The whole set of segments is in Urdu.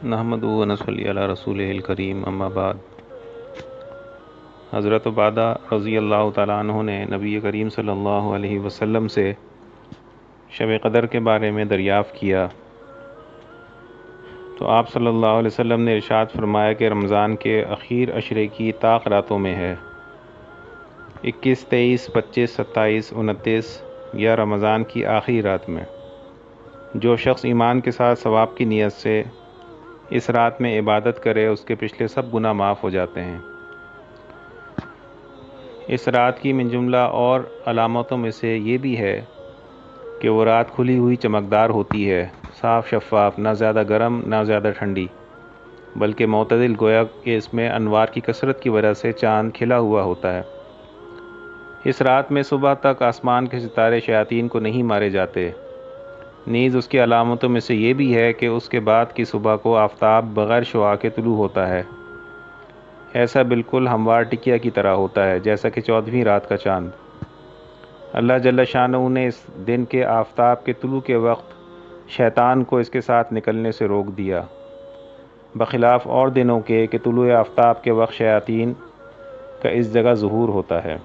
نحمدہ و نصلی علی رسولہ الکریم، اما بعد۔ حضرت عبادہ رضی اللہ تعالیٰ عنہ نے نبی کریم صلی اللہ علیہ وسلم سے شب قدر کے بارے میں دریافت کیا تو آپ صلی اللہ علیہ وسلم نے ارشاد فرمایا کہ رمضان کے اخیر عشرے کی طاق راتوں میں ہے، 21، 23، 25، 27، 29 یا رمضان کی آخری رات میں۔ جو شخص ایمان کے ساتھ ثواب کی نیت سے اس رات میں عبادت کرے اس کے پچھلے سب گناہ معاف ہو جاتے ہیں۔ اس رات کی من جملہ اور علامتوں میں سے یہ بھی ہے کہ وہ رات کھلی ہوئی چمکدار ہوتی ہے، صاف شفاف، نہ زیادہ گرم نہ زیادہ ٹھنڈی، بلکہ معتدل، گویا کہ اس میں انوار کی کثرت کی وجہ سے چاند کھلا ہوا ہوتا ہے۔ اس رات میں صبح تک آسمان کے ستارے شیاطین کو نہیں مارے جاتے۔ نیز اس کی علامتوں میں سے یہ بھی ہے کہ اس کے بعد کی صبح کو آفتاب بغیر شعاع کے طلوع ہوتا ہے، ایسا بالکل ہموار ٹکیا کی طرح ہوتا ہے جیسا کہ 14ویں رات کا چاند۔ اللہ جل شانہ نے اس دن کے آفتاب کے طلوع کے وقت شیطان کو اس کے ساتھ نکلنے سے روک دیا، بخلاف اور دنوں کے کہ طلوع آفتاب کے وقت شیاطین کا اس جگہ ظہور ہوتا ہے۔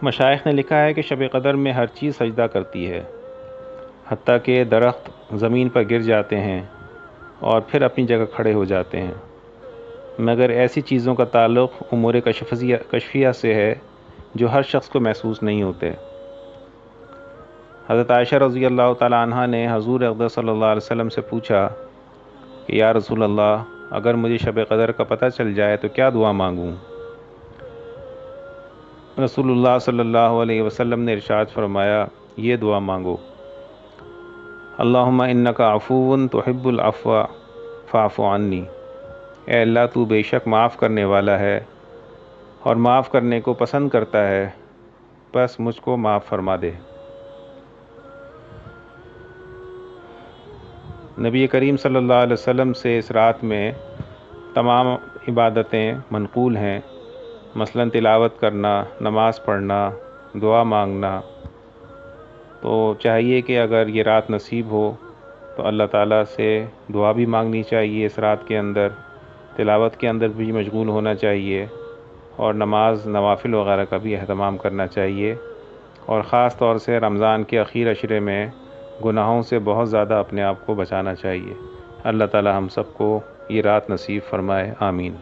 مشائخ نے لکھا ہے کہ شب قدر میں ہر چیز سجدہ کرتی ہے، حتیٰ کہ درخت زمین پر گر جاتے ہیں اور پھر اپنی جگہ کھڑے ہو جاتے ہیں، مگر ایسی چیزوں کا تعلق امور کشفیہ سے ہے جو ہر شخص کو محسوس نہیں ہوتے۔ حضرت عائشہ رضی اللہ تعالیٰ عنہ نے حضور اقدس صلی اللہ علیہ وسلم سے پوچھا کہ یا رسول اللہ، اگر مجھے شب قدر کا پتہ چل جائے تو کیا دعا مانگوں؟ رسول اللہ صلی اللہ علیہ وسلم نے ارشاد فرمایا، یہ دعا مانگو، اللہم انک عفو تحب العفو فاعف عنی، اے اللہ تو بے شک معاف کرنے والا ہے اور معاف کرنے کو پسند کرتا ہے، بس مجھ کو معاف فرما دے۔ نبی کریم صلی اللہ علیہ وسلم سے اس رات میں تمام عبادتیں منقول ہیں، مثلاً تلاوت کرنا، نماز پڑھنا، دعا مانگنا۔ تو چاہیے کہ اگر یہ رات نصیب ہو تو اللہ تعالیٰ سے دعا بھی مانگنی چاہیے، اس رات کے اندر تلاوت کے اندر بھی مشغول ہونا چاہیے، اور نماز نوافل وغیرہ کا بھی اہتمام کرنا چاہیے، اور خاص طور سے رمضان کے اخیر عشرے میں گناہوں سے بہت زیادہ اپنے آپ کو بچانا چاہیے۔ اللہ تعالیٰ ہم سب کو یہ رات نصیب فرمائے، آمین۔